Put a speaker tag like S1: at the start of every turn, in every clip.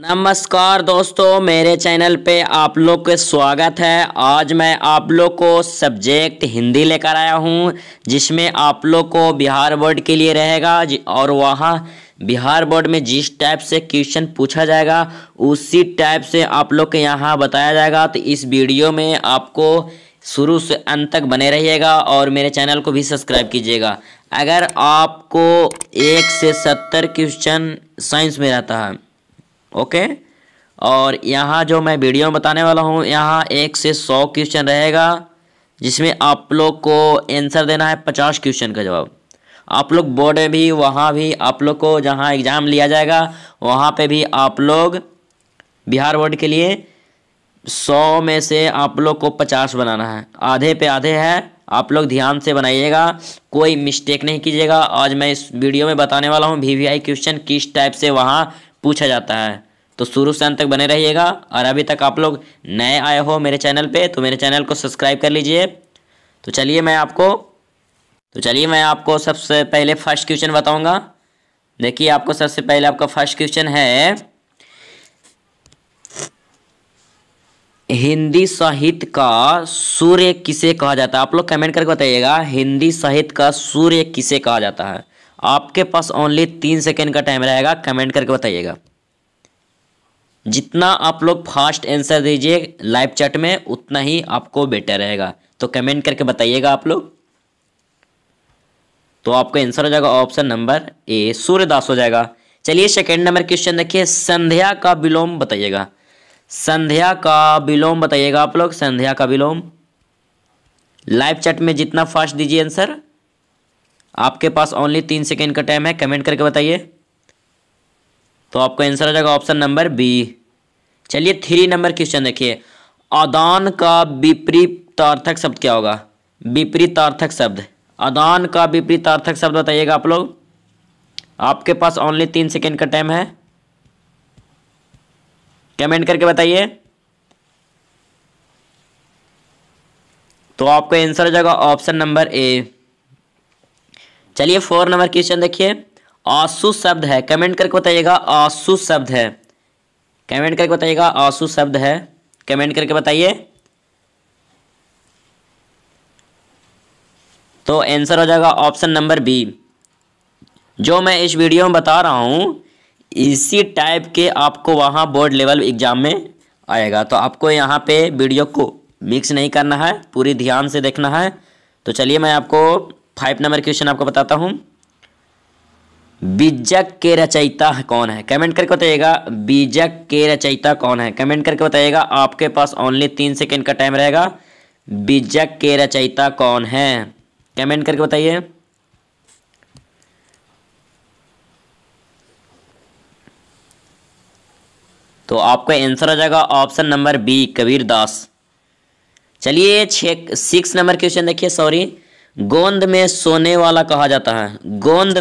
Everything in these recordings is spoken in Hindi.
S1: नमस्कार दोस्तों, मेरे चैनल पे आप लोग का स्वागत है। आज मैं आप लोग को सब्जेक्ट हिंदी लेकर आया हूँ, जिसमें आप लोग को बिहार बोर्ड के लिए रहेगा और वहाँ बिहार बोर्ड में जिस टाइप से क्वेश्चन पूछा जाएगा उसी टाइप से आप लोग के यहाँ बताया जाएगा। तो इस वीडियो में आपको शुरू से अंत तक बने रहिएगा और मेरे चैनल को भी सब्सक्राइब कीजिएगा। अगर आपको 1 से 70 क्वेश्चन साइंस में रहता है, ओके, और यहाँ जो मैं वीडियो में बताने वाला हूँ यहाँ 1 से 100 क्वेश्चन रहेगा, जिसमें आप लोग को आंसर देना है 50 क्वेश्चन का जवाब। आप लोग बोर्ड में भी, वहाँ भी आप लोग को जहाँ एग्ज़ाम लिया जाएगा वहाँ पे भी आप लोग बिहार बोर्ड के लिए 100 में से आप लोग को 50 बनाना है। आधे पे आधे है, आप लोग ध्यान से बनाइएगा, कोई मिस्टेक नहीं कीजिएगा। आज मैं इस वीडियो में बताने वाला हूँ वीवीआई क्वेश्चन किस टाइप से वहाँ पूछा जाता है। तो शुरू से अंत तक बने रहिएगा। और अभी तक आप लोग नए आए हो मेरे चैनल पे तो मेरे चैनल को सब्सक्राइब कर लीजिए। तो चलिए मैं आपको सबसे पहले फर्स्ट क्वेश्चन बताऊंगा। देखिए, आपको सबसे पहले आपका फर्स्ट क्वेश्चन है, हिंदी साहित्य का सूर्य किसे कहा जाता है? आप लोग कमेंट करके बताइएगा, हिंदी साहित्य का सूर्य किसे कहा जाता है। आपके पास ओनली 3 सेकेंड का टाइम रहेगा, कमेंट करके बताइएगा। जितना आप लोग फास्ट आंसर दीजिए लाइव चैट में उतना ही आपको बेटर रहेगा। तो कमेंट करके बताइएगा आप लोग। तो आपका आंसर हो जाएगा ऑप्शन नंबर ए, सूर्यदास हो जाएगा। चलिए सेकेंड नंबर क्वेश्चन देखिए, संध्या का विलोम बताइएगा। संध्या का विलोम बताइएगा आप लोग, संध्या का विलोम। लाइव चैट में जितना फास्ट दीजिए आंसर। आपके पास ओनली 3 सेकेंड का टाइम है, कमेंट करके बताइए। तो आपका आंसर हो जाएगा ऑप्शन नंबर बी। चलिए 3 नंबर क्वेश्चन देखिए, आदान का विपरीतार्थक शब्द क्या होगा? विपरीतार्थक शब्द, आदान का विपरीतार्थक शब्द बताइएगा आप लोग। आपके पास ओनली 3 सेकेंड का टाइम है, कमेंट करके बताइए। तो आपका आंसर हो जाएगा ऑप्शन नंबर ए। चलिए 4 नंबर क्वेश्चन देखिए, आंसू शब्द है, कमेंट करके बताइएगा। आंसू शब्द है, कमेंट करके बताइएगा। आंसू शब्द है, कमेंट करके बताइए। तो आंसर हो जाएगा ऑप्शन नंबर बी। जो मैं इस वीडियो में बता रहा हूं इसी टाइप के आपको वहां बोर्ड लेवल एग्जाम में आएगा। तो आपको यहाँ पे वीडियो को मिक्स नहीं करना है, पूरी ध्यान से देखना है। तो चलिए मैं आपको 5 नंबर क्वेश्चन आपको बताता हूँ, बीजक के रचयिता कौन है? कमेंट करके बताइएगा, बीजक के रचयिता कौन है? कमेंट करके बताइएगा। आपके पास ओनली 3 सेकेंड का टाइम रहेगा। बीजक के रचयिता कौन है? कमेंट करके बताइए। तो आपका आंसर हो जाएगा option number B, Kabir Das. चलिए 6 नंबर क्वेश्चन देखिए, सॉरी, गोंद में सोने वाला कहा जाता है। गोंद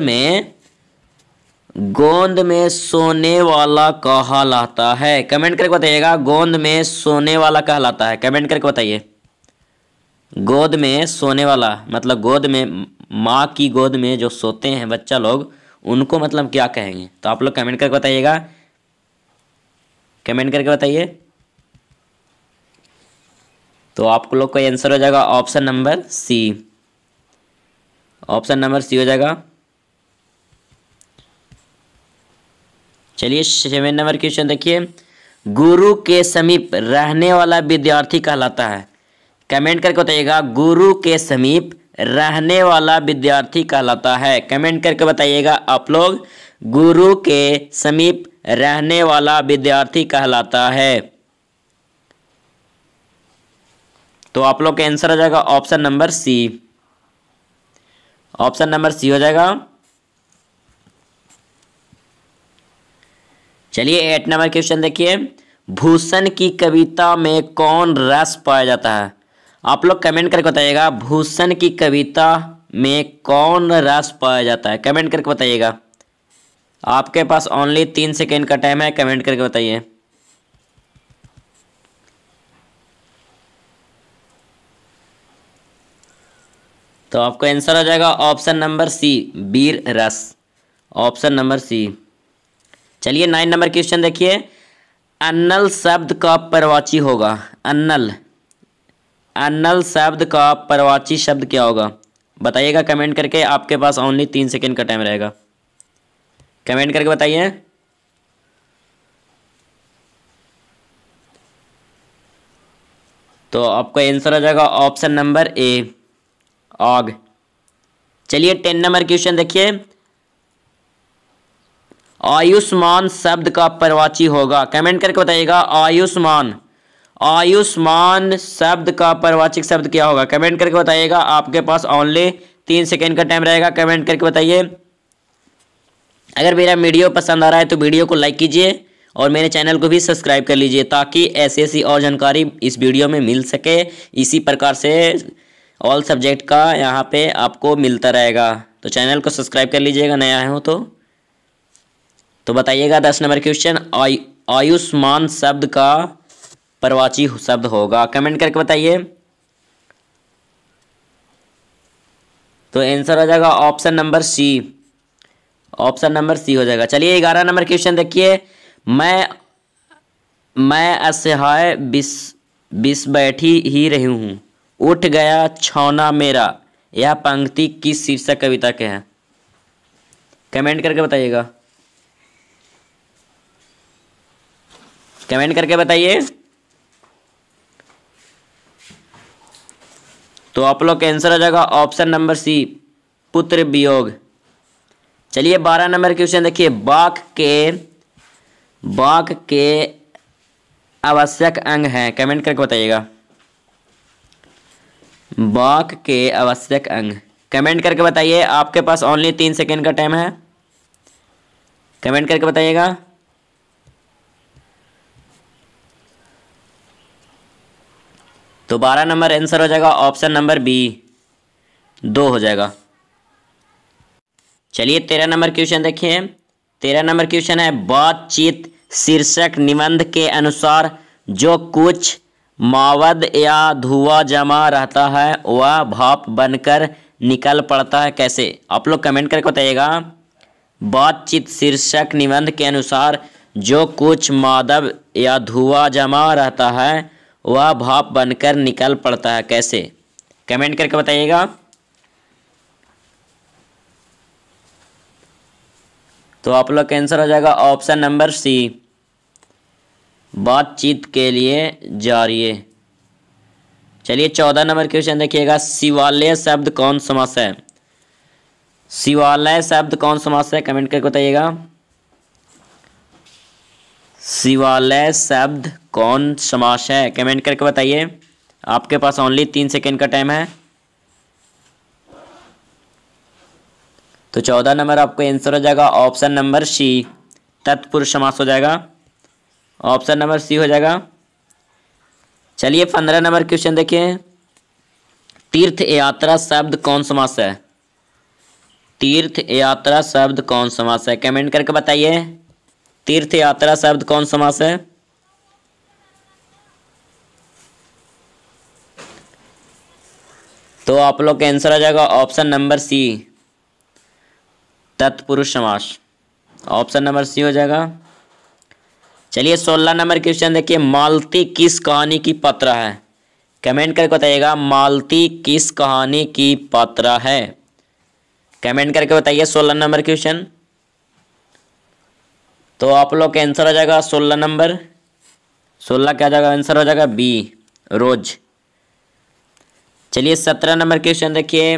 S1: में सोने वाला कहलाता है, कमेंट करके बताइएगा। गोंद में सोने वाला कहलाता है, कमेंट करके बताइए। गोद में सोने वाला मतलब गोद में, माँ की गोद में जो सोते हैं बच्चा लोग, उनको मतलब क्या कहेंगे? तो आप लोग कमेंट करके बताइएगा, कमेंट करके बताइए। तो आप लोग का आंसर हो जाएगा option number C. Option number C हो जाएगा। चलिए 7 नंबर क्वेश्चन देखिए, गुरु के समीप रहने वाला विद्यार्थी कहलाता है। कमेंट करके बताइएगा, गुरु के समीप रहने वाला विद्यार्थी कहलाता है। कमेंट करके बताइएगा आप लोग, गुरु के समीप रहने वाला विद्यार्थी कहलाता है। तो आप लोग का आंसर हो जाएगा option number C. Option number C हो जाएगा। चलिए 8 नंबर क्वेश्चन देखिए, भूषण की कविता में कौन रस पाया जाता है? आप लोग कमेंट करके बताइएगा, भूषण की कविता में कौन रस पाया जाता है? कमेंट करके बताइएगा। आपके पास ओनली 3 सेकेंड का टाइम है, कमेंट करके बताइए। तो आपका आंसर हो जाएगा ऑप्शन नंबर सी, वीर रस। Option number C. चलिए 9 नंबर क्वेश्चन देखिए, अन्नल शब्द का परवाची होगा। अन्नल, अन्नल शब्द का परवाची शब्द क्या होगा? बताइएगा कमेंट करके। आपके पास ओनली 3 सेकंड का टाइम रहेगा, कमेंट करके बताइए। तो आपका आंसर हो जाएगा ऑप्शन नंबर ए, आग। चलिए 10 नंबर क्वेश्चन देखिए। आयुष्मान शब्द का परवाची होगा, कमेंट करके बताइएगा। आयुष्मान, आयुष्मान शब्द का परवाचक शब्द क्या होगा? कमेंट करके बताइएगा। आपके पास ओनली 3 सेकंड का टाइम रहेगा, कमेंट करके बताइए। अगर मेरा वीडियो पसंद आ रहा है तो वीडियो को लाइक कीजिए और मेरे चैनल को भी सब्सक्राइब कर लीजिए, ताकि ऐसी और जानकारी इस वीडियो में मिल सके। इसी प्रकार से ऑल सब्जेक्ट का यहाँ पे आपको मिलता रहेगा। तो चैनल को सब्सक्राइब कर लीजिएगा नया हो तो बताइएगा। 10 नंबर क्वेश्चन, आयुष्मान शब्द का परवाची शब्द होगा, कमेंट करके बताइए। तो आंसर हो जाएगा option number C, option number C हो जाएगा। चलिए 11 नंबर क्वेश्चन देखिए। मैं असहाय बिस बैठी ही रही हूँ, उठ गया छौना मेरा, यह पंक्ति किस शीर्षक कविता के है? कमेंट करके बताइएगा, कमेंट करके बताइए। तो आप लोग का आंसर हो जाएगा ऑप्शन नंबर सी, पुत्र वियोग। चलिए 12 नंबर क्वेश्चन देखिए। बाक के आवश्यक अंग हैं, कमेंट करके बताइएगा। बाक के आवश्यक अंग, कमेंट करके बताइए। आपके पास ओनली 3 सेकंड का टाइम है, कमेंट करके बताइएगा। तो 12 नंबर आंसर हो जाएगा ऑप्शन नंबर बी, 2 हो जाएगा। चलिए 13 नंबर क्वेश्चन देखिए। 13 नंबर क्वेश्चन है, बातचीत शीर्षक निबंध के अनुसार जो कुछ मावद या धुआं जमा रहता है वह भाप बनकर निकल पड़ता है, कैसे? आप लोग कमेंट करके बताइएगा। बातचीत शीर्षक निबंध के अनुसार जो कुछ मादब या धुआं जमा रहता है वह भाप बनकर निकल पड़ता है, कैसे? कमेंट करके बताइएगा। तो आप लोग का आंसर हो जाएगा ऑप्शन नंबर सी, बातचीत के लिए जारिए। चलिए 14 नंबर क्वेश्चन देखिएगा। शिवालय शब्द कौन समास है? शिवालय शब्द कौन समास है, कमेंट करके बताइएगा। शिवालय शब्द कौन समास है, कमेंट करके बताइए। आपके पास ओनली 3 सेकंड का टाइम है। तो 14 नंबर आपको आंसर हो जाएगा ऑप्शन नंबर सी, तत्पुरुष समास हो जाएगा, ऑप्शन नंबर सी हो जाएगा। चलिए 15 नंबर क्वेश्चन देखिए। तीर्थ यात्रा शब्द कौन समास है? तीर्थ यात्रा शब्द कौन समास है, कमेंट करके बताइए। तीर्थ यात्रा शब्द कौन समास है? तो आप लोग का आंसर हो जाएगा ऑप्शन नंबर सी, तत्पुरुष समास, ऑप्शन नंबर सी हो जाएगा। चलिए 16 नंबर क्वेश्चन देखिए। मालती किस कहानी की पात्रा है, कमेंट करके बताइएगा। मालती किस कहानी की पात्रा है, कमेंट करके बताइए। 16 नंबर क्वेश्चन। तो आप लोग का आंसर हो जाएगा 16 नंबर, 16 क्या जाएगा आंसर हो जाएगा बी, रोज। चलिए 17 नंबर क्वेश्चन देखिए।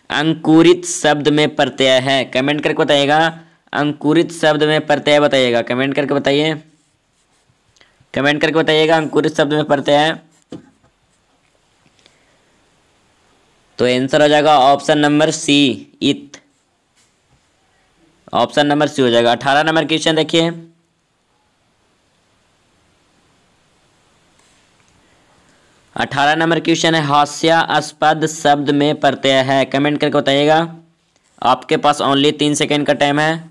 S1: अंकुरित शब्द में प्रत्यय है, कमेंट करके बताइएगा। अंकुरित शब्द में प्रत्यय बताइएगा, कमेंट करके बताइए, कमेंट करके बताइएगा। अंकुरित शब्द में प्रत्यय है। तो आंसर हो जाएगा ऑप्शन नंबर सी, इत, ऑप्शन नंबर सी हो जाएगा। 18 नंबर क्वेश्चन देखिए। अठारह नंबर क्वेश्चन है। हास्यास्पद शब्द में प्रत्यय है, कमेंट करके बताइएगा। आपके पास ओनली 3 सेकंड का टाइम है,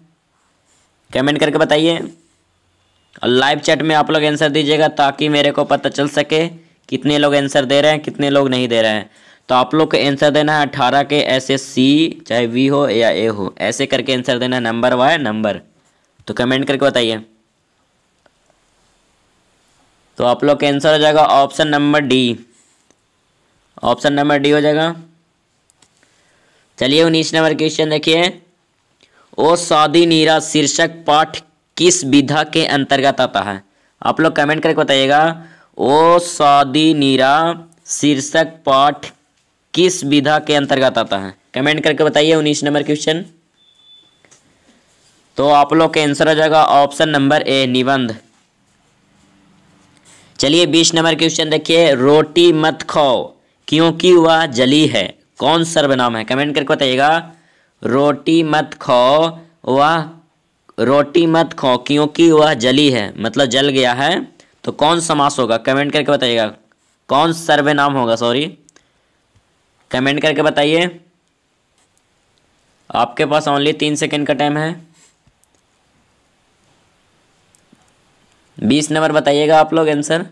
S1: कमेंट करके बताइए। और लाइव चैट में आप लोग आंसर दीजिएगा, ताकि मेरे को पता चल सके कितने लोग आंसर दे रहे हैं, कितने लोग नहीं दे रहे हैं। तो आप लोग को आंसर देना है 18 के ऐसे सी, चाहे वी हो या ए हो, ऐसे करके आंसर देना है, नंबर वाय नंबर। तो कमेंट करके बताइए। तो आप लोग का आंसर हो जाएगा option number D. Option number D हो जाएगा। चलिए 19 नंबर क्वेश्चन देखिए। ओ सादी नीरा शीर्षक पाठ किस विधा के अंतर्गत आता है? आप लोग कमेंट करके बताइएगा। ओ सादी नीरा शीर्षक पाठ किस विधा के अंतर्गत आता है? कमेंट करके बताइए 19 नंबर क्वेश्चन। तो आप लोग का आंसर हो जाएगा ऑप्शन नंबर ए निबंध। चलिए 20 नंबर क्वेश्चन देखिए। रोटी मत खाओ क्योंकि वह जली है, कौन सर्वनाम है? कमेंट करके बताइएगा। रोटी मत खाओ क्योंकि वह जली है, मतलब जल गया है, तो कौन समास होगा? कमेंट करके बताइएगा। कौन सर्वनाम होगा, सॉरी, कमेंट करके बताइए। आपके पास ओनली 3 सेकंड का टाइम है। 20 नंबर बताइएगा आप लोग आंसर।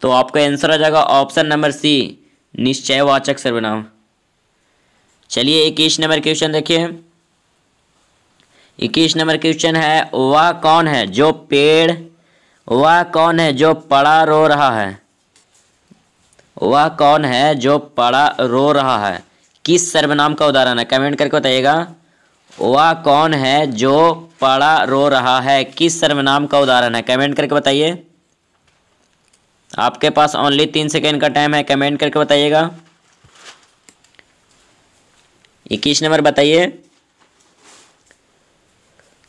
S1: तो आपका आंसर आ जाएगा ऑप्शन नंबर सी निश्चयवाचक सर्वनाम। चलिए 21 नंबर क्वेश्चन देखिए। 21 नंबर क्वेश्चन है। वह कौन है जो पड़ा रो रहा है? वह कौन है जो पड़ा रो रहा है, किस सर्वनाम का उदाहरण है? कमेंट करके बताइएगा। वह कौन है जो पड़ा रो रहा है, किस सर्वनाम का उदाहरण है? कमेंट करके बताइए। आपके पास ओनली 3 सेकेंड का टाइम है, कमेंट करके बताइएगा। 21 नंबर बताइए।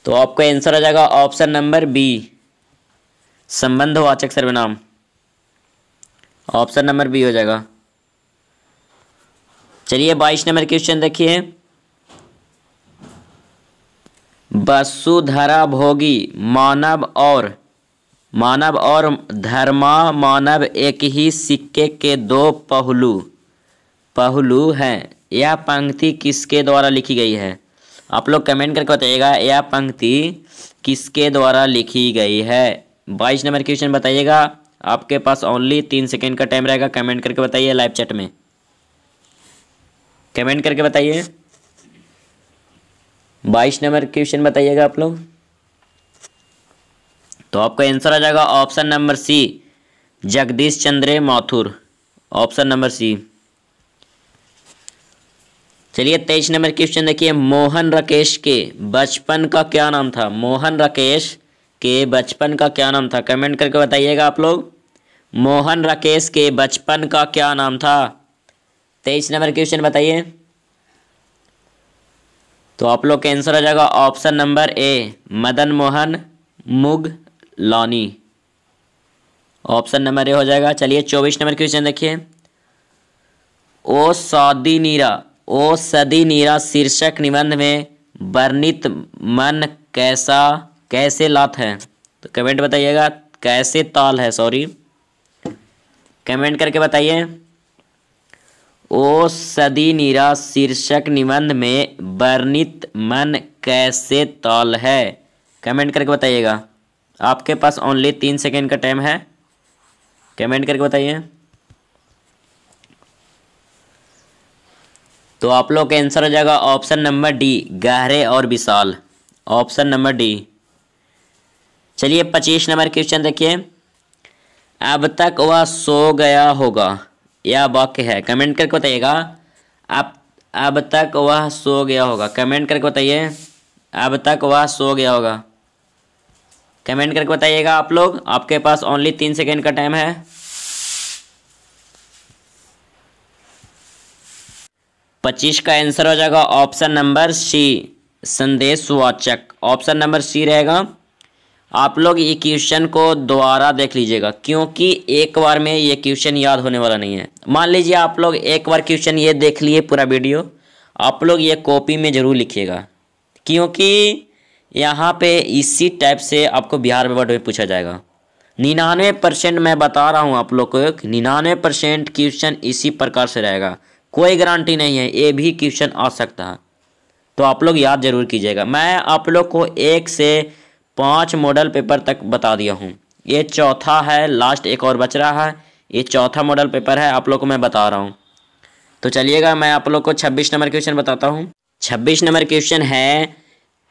S1: तो आपका आंसर आ जाएगा ऑप्शन नंबर बी संबंधवाचक सर्वनाम। ऑप्शन नंबर बी हो जाएगा। चलिए 22 नंबर क्वेश्चन देखिए। वसुधरा भोगी मानव और धर्मा मानव एक ही सिक्के के 2 पहलू हैं। यह पंक्ति किसके द्वारा लिखी गई है? आप लोग कमेंट करके बताइएगा यह पंक्ति किसके द्वारा लिखी गई है। 22 नंबर क्वेश्चन बताइएगा। आपके पास ओनली 3 सेकेंड का टाइम रहेगा, कमेंट करके बताइए लाइव चैट में। कमेंट करके बताइए। 22 नंबर क्वेश्चन बताइएगा आप लोग। तो आपका आंसर आ जाएगा option number C Jagdish Chandra Mathur. Option number C. चलिए 23 नंबर क्वेश्चन देखिए। मोहन राकेश के बचपन का क्या नाम था? मोहन राकेश के बचपन का क्या नाम था? कमेंट करके बताइएगा आप लोग। मोहन राकेश के बचपन का क्या नाम था? 23 नंबर क्वेश्चन बताइए। तो आप लोग का आंसर आ जाएगा option number A Madan Mohan Mugalani. Option number A हो जाएगा। चलिए 24 नंबर क्वेश्चन देखिए। ओ सदी नीरा शीर्षक निबंध में वर्णित मन कैसे लात है? तो कमेंट बताइएगा। कैसे ताल है, सॉरी, कमेंट करके बताइए। ओ सदी नीरा शीर्षक निबंध में वर्णित मन कैसे ताल है? कमेंट करके बताइएगा। आपके पास ओनली 3 सेकेंड का टाइम है, कमेंट करके बताइए। तो आप लोग का आंसर हो जाएगा ऑप्शन नंबर डी गहरे और विशाल। Option number D. चलिए 25 नंबर क्वेश्चन देखिए। अब तक वह सो गया होगा, यह वाक्य है। कमेंट करके बताइएगा। अब तक वह सो गया होगा, कमेंट करके बताइए। अब तक वह सो गया होगा, कमेंट करके बताइएगा आप लोग। आपके पास ओनली 3 सेकेंड का टाइम है। 25 का आंसर हो जाएगा ऑप्शन नंबर सी संदेशवाचक। ऑप्शन नंबर सी रहेगा। आप लोग ये क्वेश्चन को दोबारा देख लीजिएगा, क्योंकि एक बार में ये क्वेश्चन याद होने वाला नहीं है। मान लीजिए आप लोग एक बार क्वेश्चन ये देख लिए पूरा वीडियो, आप लोग ये कॉपी में ज़रूर लिखिएगा, क्योंकि यहाँ पे इसी टाइप से आपको बिहार बोर्ड में पूछा जाएगा। 99% मैं बता रहा हूँ आप लोग को, 99% क्वेश्चन इसी प्रकार से रहेगा। कोई गारंटी नहीं है, ये भी क्वेश्चन आ सकता है, तो आप लोग याद जरूर कीजिएगा। मैं आप लोग को 1 से 5 मॉडल पेपर तक बता दिया हूँ। ये चौथा है, लास्ट एक और बच रहा है, ये चौथा मॉडल पेपर है, आप लोग को मैं बता रहा हूँ। तो चलिएगा मैं आप लोग को 26 नंबर क्वेश्चन बताता हूँ। 26 नंबर क्वेश्चन है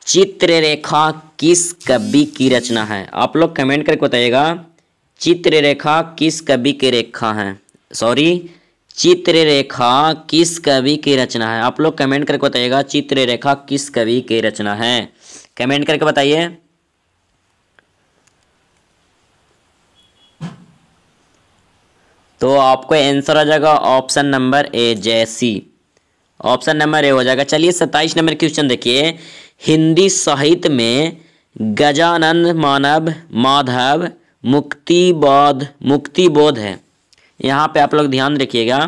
S1: चित्ररेखा किस कवि की रचना है? आप लोग कमेंट करके बताइएगा चित्ररेखा किस कवि की रेखा है? सॉरी, चित्ररेखा किस कवि की रचना है? आप लोग कमेंट करके बताइएगा चित्ररेखा किस कवि की रचना है। कमेंट करके बताइए। तो आपको आंसर आ जाएगा ऑप्शन नंबर ए, जैसी। ऑप्शन नंबर ए हो जाएगा। चलिए 27 नंबर क्वेश्चन देखिए। हिंदी साहित्य में गजानन माधव मुक्तिबोध है। यहाँ पे आप लोग ध्यान रखिएगा,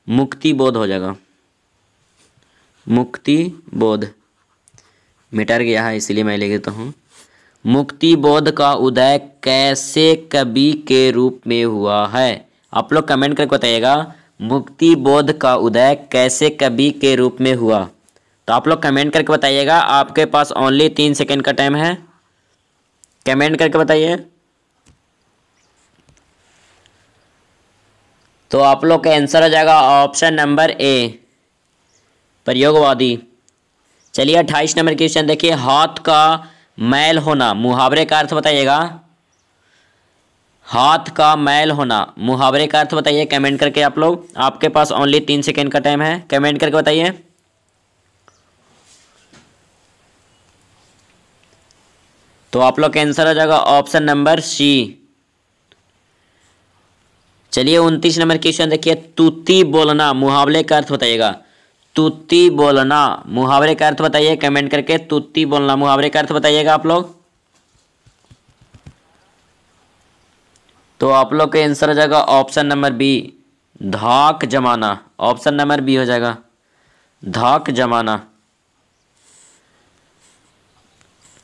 S1: मुक्तिबोध हो जाएगा, मुक्तिबोध मिटर गया है इसलिए मैं लिख देता हूँ। मुक्तिबोध का उदय कैसे कवि के रूप में हुआ है? आप लोग कमेंट करके बताइएगा मुक्तिबोध का उदय कैसे कवि के रूप में हुआ। तो आप लोग कमेंट करके बताइएगा। आपके पास ओनली 3 सेकंड का टाइम है, कमेंट करके बताइए। तो आप लोग का आंसर हो जाएगा ऑप्शन नंबर ए, प्रयोगवादी। चलिए 28 नंबर क्वेश्चन देखिए। हाथ का मैल होना मुहावरे का अर्थ बताइएगा। हाथ का मैल होना मुहावरे का अर्थ बताइए कमेंट करके। आप लोग, आपके पास ओनली 3 सेकंड का टाइम है, कमेंट करके बताइए। तो आप लोग का आंसर हो जाएगा ऑप्शन नंबर सी। चलिए 29 नंबर क्वेश्चन देखिए। तूती बोलना मुहावरे का अर्थ बताइएगा। तूती बोलना मुहावरे का अर्थ बताइए कमेंट करके। तूती बोलना मुहावरे का अर्थ बताइएगा आप लोग। तो आप लोग का आंसर हो जाएगा ऑप्शन नंबर बी, धाक जमाना। ऑप्शन नंबर बी हो जाएगा, धाक जमाना।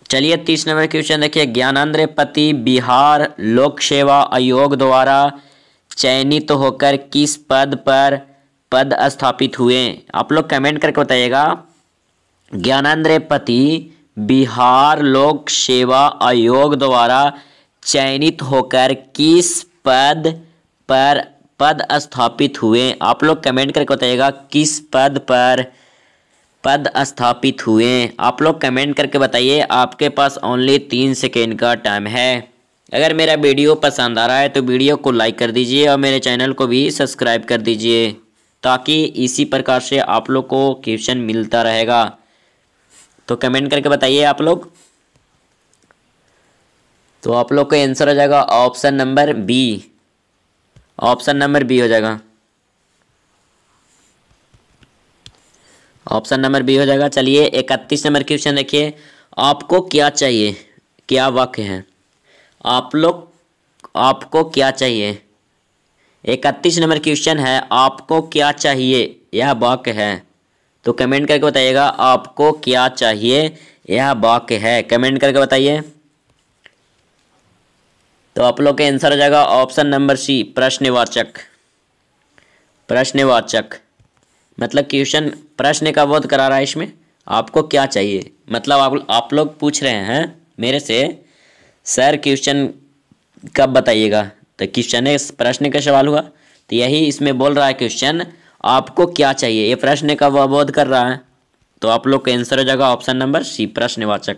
S1: चलिए 30 नंबर क्वेश्चन देखिए। ज्ञानेंद्र पति बिहार लोक सेवा आयोग द्वारा चयनित होकर किस पद पर पद स्थापित हुए? आप लोग कमेंट करके बताइएगा। ज्ञानेंद्र पति बिहार लोक सेवा आयोग द्वारा चयनित होकर किस पद पर पद स्थापित हुए? आप लोग कमेंट करके बताइएगा किस पद पर पद स्थापित हुए। आप लोग कमेंट करके बताइए। आपके पास ओनली 3 सेकेंड का टाइम है। अगर मेरा वीडियो पसंद आ रहा है तो वीडियो को लाइक कर दीजिए और मेरे चैनल को भी सब्सक्राइब कर दीजिए, ताकि इसी प्रकार से आप लोग को क्वेश्चन मिलता रहेगा। तो कमेंट करके बताइए आप लोग। तो आप लोग का आंसर हो जाएगा option number B. Option number B हो जाएगा, ऑप्शन नंबर बी हो जाएगा। चलिए 31 नंबर क्वेश्चन देखिए। आपको क्या चाहिए, क्या वाक्य है? आप लोग, आपको क्या चाहिए? 31 नंबर क्वेश्चन है, आपको क्या चाहिए, यह वाक्य है। तो कमेंट करके बताइएगा आपको क्या चाहिए, यह वाक्य है, कमेंट करके बताइए। तो आप लोग का आंसर हो जाएगा ऑप्शन नंबर सी, प्रश्नवाचक। प्रश्नवाचक मतलब क्वेश्चन प्रश्न का बोध करा रहा है इसमें। आपको क्या चाहिए मतलब आप लोग पूछ रहे हैं मेरे से, सर क्वेश्चन कब बताइएगा? तो क्वेश्चन है, प्रश्न का सवाल हुआ, तो यही इसमें बोल रहा है क्वेश्चन आपको क्या चाहिए, ये प्रश्न का बोध कर रहा है। तो आप लोग का आंसर हो जाएगा ऑप्शन नंबर सी, प्रश्नवाचक।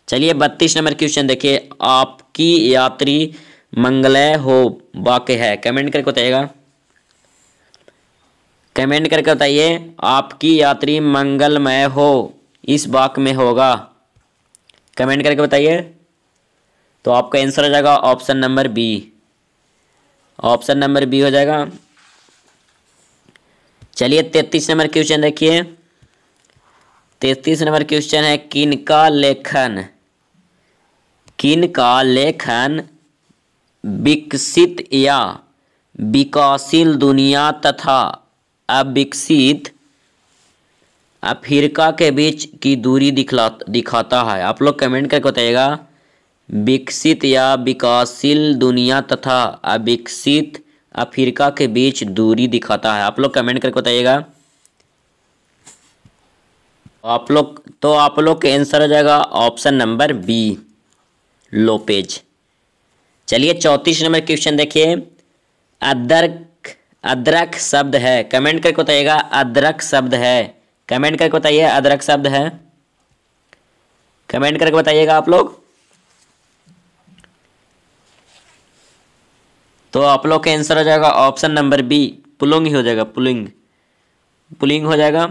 S1: चलिए 32 नंबर क्वेश्चन देखिए। आपकी यात्री मंगलमय हो वाक्य है, कमेंट करके बताइएगा। कमेंट करके बताइए आपकी यात्री मंगलमय हो इस वाक्य में होगा, कमेंट करके बताइए। तो आपका आंसर हो जाएगा option number B. Option number B हो जाएगा। चलिए 33 नंबर क्वेश्चन देखिए। 33 नंबर क्वेश्चन है, किनका लेखन विकसित या विकासशील दुनिया तथा अविकसित अफ्रीका के बीच की दूरी दिखाता है? आप लोग कमेंट करके बताइएगा। विकसित या विकासशील दुनिया तथा अविकसित अफ्रीका के बीच दूरी दिखाता है, आप लोग कमेंट करके बताइएगा। आप लोग का आंसर हो जाएगा ऑप्शन नंबर बी, लोपेज। चलिए 34 नंबर क्वेश्चन देखिए। अदरक शब्द है, कमेंट करके बताइएगा। अदरक शब्द है, कमेंट करके बताइए। अदरक शब्द है, कमेंट करके बताइएगा आप लोग। तो आप लोग का आंसर हो जाएगा ऑप्शन नंबर बी, पुलिंग ही हो जाएगा, पुलिंग, पुलिंग हो जाएगा।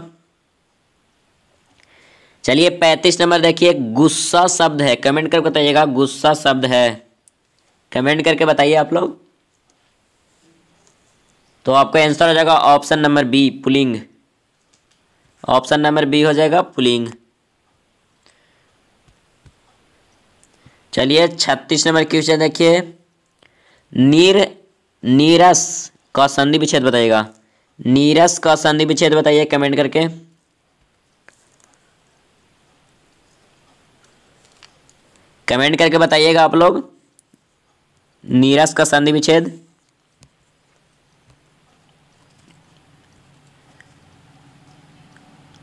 S1: चलिए 35 नंबर देखिए, गुस्सा शब्द है, कमेंट करके बताइएगा गुस्सा शब्द है, कमेंट करके बताइए आप लोग। तो आपका आंसर हो जाएगा ऑप्शन नंबर बी, पुलिंग, ऑप्शन नंबर बी हो जाएगा पुलिंग। चलिए 36 नंबर क्वेश्चन देखिए, नीरस का संधि विच्छेद बताइएगा, नीरस का संधि विच्छेद बताइए कमेंट करके। कमेंट करके बताइएगा आप लोग नीरस का संधि विच्छेद।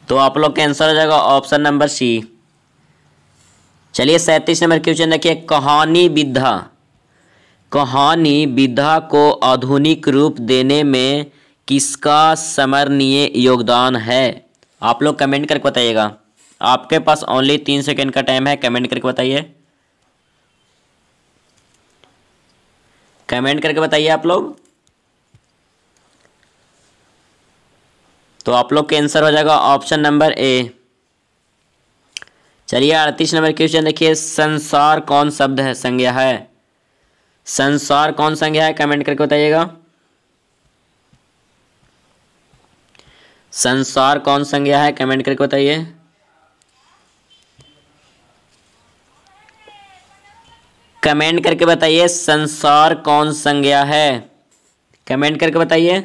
S1: तो आप लोग का आंसर हो जाएगा ऑप्शन नंबर सी। चलिए 37 नंबर क्वेश्चन देखिए, कहानी विधा, कहानी विधा को आधुनिक रूप देने में किसका स्मरणीय योगदान है? आप लोग कमेंट करके बताइएगा, आपके पास ओनली 3 सेकंड का टाइम है, कमेंट करके बताइए, कमेंट करके बताइए आप लोग। तो आप लोग का आंसर हो जाएगा ऑप्शन नंबर ए। चलिए 38 नंबर क्वेश्चन देखिए, संसार कौन शब्द है, संज्ञा है, संसार कौन संज्ञा है, कमेंट करके बताइएगा, संसार कौन संज्ञा है, कमेंट करके बताइए। कमेंट करके बताइए संसार कौन संज्ञा है, कमेंट करके बताइए।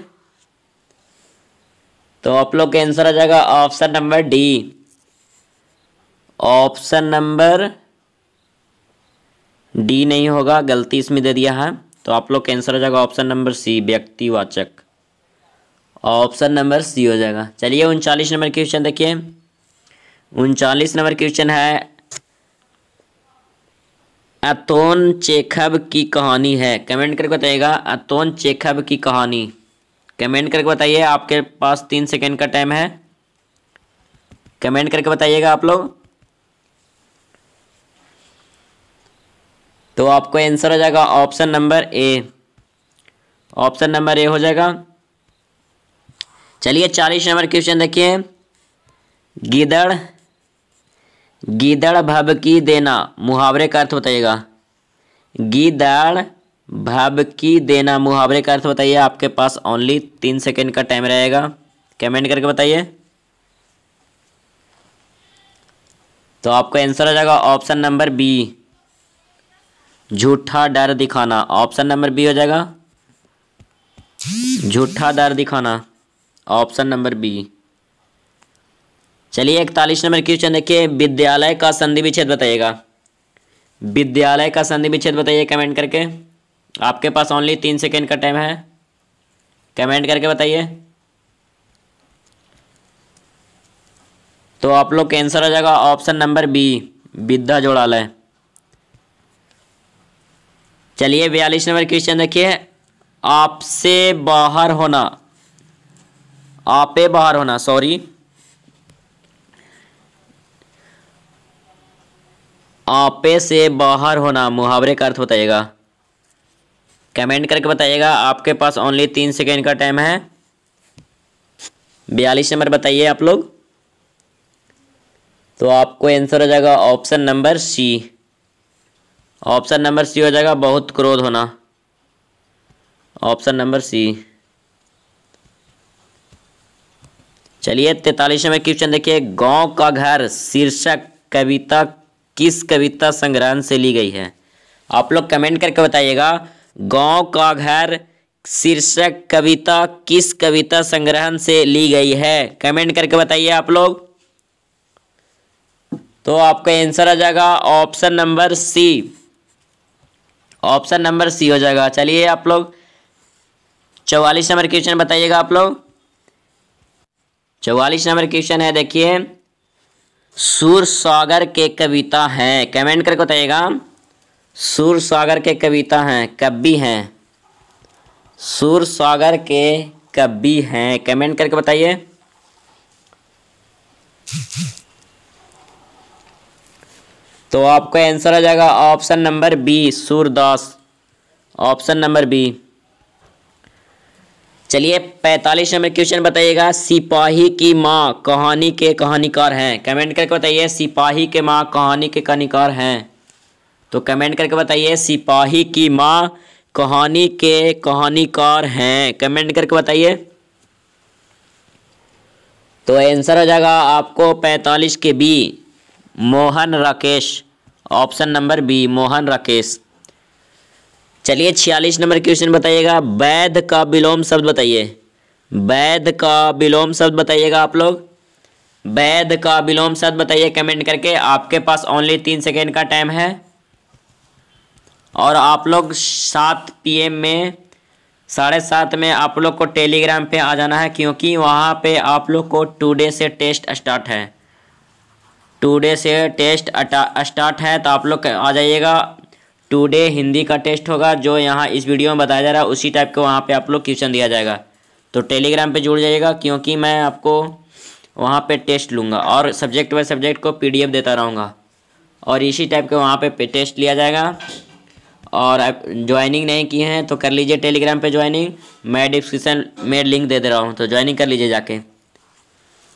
S1: तो आप लोग का आंसर आ जाएगा option number D, option number D नहीं होगा, गलती इसमें दे दिया है। तो आप लोग का आंसर हो जाएगा ऑप्शन नंबर सी, व्यक्तिवाचक, ऑप्शन नंबर सी हो जाएगा। चलिए 39 नंबर क्वेश्चन देखिए, 39 नंबर क्वेश्चन है, अतोन चेखव की कहानी है, कमेंट करके बताइएगा अतोन चेखव की कहानी, कमेंट करके बताइए, आपके पास 3 सेकंड का टाइम है, कमेंट करके बताइएगा आप लोग। तो आपको आंसर हो जाएगा option number A, option number A हो जाएगा। चलिए 40 नंबर क्वेश्चन देखिए, गीदड़, गीदड़ भभकी देना, मुहावरे का अर्थ बताइएगा, गीदड़ भभकी देना मुहावरे का अर्थ बताइए, आपके पास ओनली 3 सेकंड का टाइम रहेगा, कमेंट करके बताइए। तो आपका आंसर हो जाएगा ऑप्शन नंबर बी, झूठा डर दिखाना, ऑप्शन नंबर बी हो जाएगा, झूठा डर दिखाना, ऑप्शन नंबर बी। चलिए 41 नंबर क्वेश्चन देखिए, विद्यालय का संधि विच्छेद बताइएगा, विद्यालय का संधि विच्छेद बताइए कमेंट करके, आपके पास ओनली 3 सेकंड का टाइम है, कमेंट करके बताइए। तो आप लोग का आंसर हो जाएगा ऑप्शन नंबर बी, विद्या जोड़ालय। चलिए 42 नंबर क्वेश्चन देखिए, आपसे बाहर होना, आपे बाहर होना, सॉरी, आपे से बाहर होना मुहावरे का अर्थ बताइएगा, कमेंट करके बताइएगा, आपके पास ओनली 3 सेकेंड का टाइम है। 42 नंबर बताइए आप लोग। तो आपको आंसर हो जाएगा option number C, option number C हो जाएगा, बहुत क्रोध होना, ऑप्शन नंबर सी। चलिए 43 नंबर क्वेश्चन देखिए, गांव का घर शीर्षक कविता किस कविता संग्रह से ली गई है? आप लोग कमेंट करके बताइएगा, गांव का घर शीर्षक कविता किस कविता संग्रह से ली गई है, कमेंट करके बताइए आप लोग। तो आपका आंसर आ जाएगा option number C, option number C हो जाएगा। चलिए आप लोग 44 नंबर क्वेश्चन बताइएगा आप लोग। 44 नंबर क्वेश्चन है देखिए, सूर सागर के कविता हैं, कमेंट करके बताइएगा, सूर सागर के कविता हैं, कवि हैं, सूर सागर के कवि हैं, कमेंट करके बताइए। तो आपका आंसर आ जाएगा option number B, Surdas, option number B. चलिए 45 नंबर क्वेश्चन बताइएगा, सिपाही की माँ कहानी के कहानीकार हैं। कमेंट करके बताइए सिपाही के माँ कहानी के कहानीकार हैं। तो कमेंट करके बताइए सिपाही की माँ कहानी के कहानीकार हैं। कमेंट करके बताइए। तो आंसर हो जाएगा आपको 45 के B, Mohan Rakesh. Option number B, Mohan Rakesh. चलिए 46 नंबर क्वेश्चन बताइएगा, वैध का विलोम शब्द बताइए। वैध का विलोम शब्द बताइएगा आप लोग। वैध का विलोम शब्द बताइए कमेंट करके। आपके पास ओनली 3 सेकेंड का टाइम है और आप लोग 7 PM में 7:30 में आप लोग को टेलीग्राम पे आ जाना है, क्योंकि वहाँ पे आप लोग को टुडे से टेस्ट स्टार्ट है। टुडे से टेस्ट स्टार्ट है, तो आप लोग आ जाइएगा। टुडे हिंदी का टेस्ट होगा, जो यहाँ इस वीडियो में बताया जा रहा है उसी टाइप के वहाँ पे आप लोग क्वेश्चन दिया जाएगा। तो टेलीग्राम पे जुड़ जाइएगा, क्योंकि मैं आपको वहाँ पे टेस्ट लूँगा और सब्जेक्ट बाय सब्जेक्ट को PDF देता रहूँगा और इसी टाइप के वहाँ पे टेस्ट लिया जाएगा। और आप ज्वाइनिंग नहीं किए हैं तो कर लीजिए टेलीग्राम पे ज्वाइनिंग। मैं डिस्क्रिप्शन में लिंक दे रहा हूँ, तो ज्वाइनिंग कर लीजिए जाके।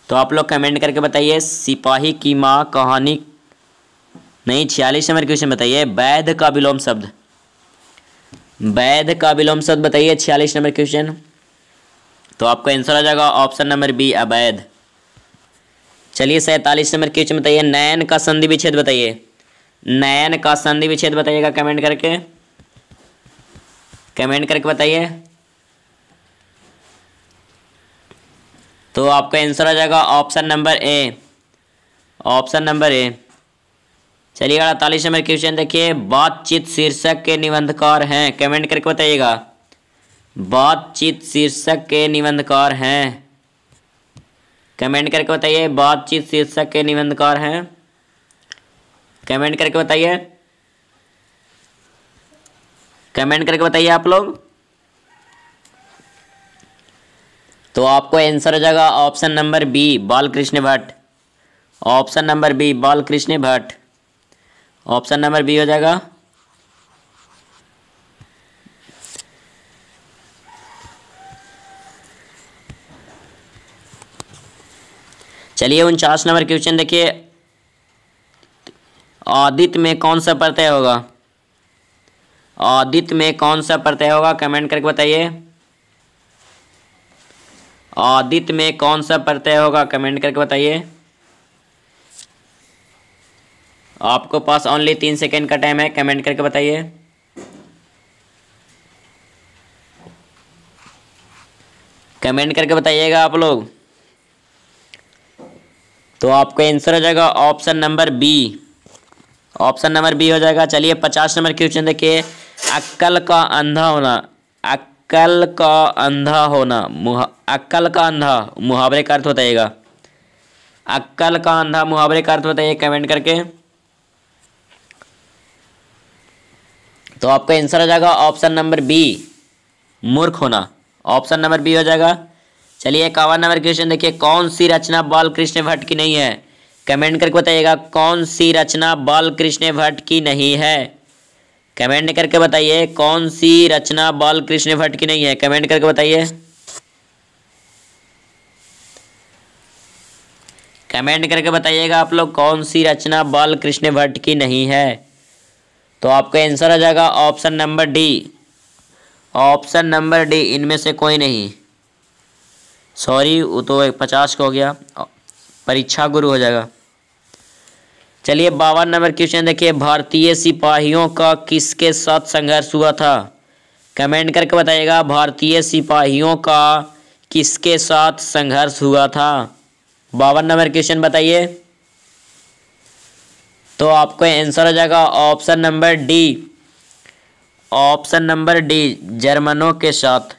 S1: तो आप लोग कमेंट करके बताइए सिपाही की माँ कहानी नहीं। 46 नंबर क्वेश्चन बताइए, वैध का विलोम शब्द। वैध का विलोम शब्द बताइए 46 नंबर क्वेश्चन। तो आपका आंसर आ जाएगा ऑप्शन नंबर बी, अवैध। चलिए 47 नंबर क्वेश्चन बताइए, नयन का संधि विच्छेद बताइए। नयन का संधि विच्छेद बताइएगा कमेंट करके। कमेंट करके बताइए। तो आपका आंसर आ जाएगा ऑप्शन नंबर ए, ऑप्शन नंबर ए। चलिए 48 नंबर क्वेश्चन देखिए, बातचीत शीर्षक के निबंधकार हैं। कमेंट करके बताइएगा। बातचीत शीर्षक के निबंधकार हैं। कमेंट करके बताइए बातचीत शीर्षक के निबंधकार हैं। कमेंट करके बताइए। कमेंट करके बताइए आप लोग। तो आपको आंसर हो जाएगा option number B, Balkrishna Bhatt. Option number B, Balkrishna Bhatt. Option number B हो जाएगा। चलिए 49 नंबर क्वेश्चन देखिए, आदित्य में कौन सा प्रत्यय होगा। आदित्य में कौन सा प्रत्यय होगा। कमेंट करके बताइए। आदित्य में कौन सा प्रत्यय होगा। कमेंट करके बताइए। आपको पास ओनली 3 सेकेंड का टाइम है, कमेंट करके बताइए। कमेंट करके बताइएगा आप लोग। तो आपका आंसर हो जाएगा option number B, option number B हो जाएगा। चलिए 50 नंबर क्वेश्चन देखिए, अक्कल का अंधा होना। अक्कल का अंधा होना, अक्कल का अंधा मुहावरे का अर्थ बताइएगा। अक्कल का अंधा मुहावरे का अर्थ बताइए कमेंट करके। तो आपका आंसर हो जाएगा ऑप्शन नंबर बी, मूर्ख होना। ऑप्शन नंबर बी हो जाएगा। चलिए 51 नंबर क्वेश्चन देखिए, कौन सी रचना बालकृष्ण भट्ट की नहीं है। कमेंट करके बताइएगा कौन सी रचना बालकृष्ण भट्ट की नहीं है। कमेंट करके बताइए कौन सी रचना बालकृष्ण भट्ट की नहीं है। कमेंट करके बताइए। कमेंट करके बताइएगा आप लोग कौन सी रचना बालकृष्ण भट्ट की नहीं है। तो आपका आंसर आ जाएगा option number D, option number D, इनमें से कोई नहीं। सॉरी वो तो 50 का हो गया, परीक्षा गुरु हो जाएगा। चलिए 52 नंबर क्वेश्चन देखिए, भारतीय सिपाहियों का किसके साथ संघर्ष हुआ था। कमेंट करके बताइएगा भारतीय सिपाहियों का किसके साथ संघर्ष हुआ था। 52 नंबर क्वेश्चन बताइए। तो आपको आंसर हो जाएगा option number D, option number D, जर्मनों के साथ।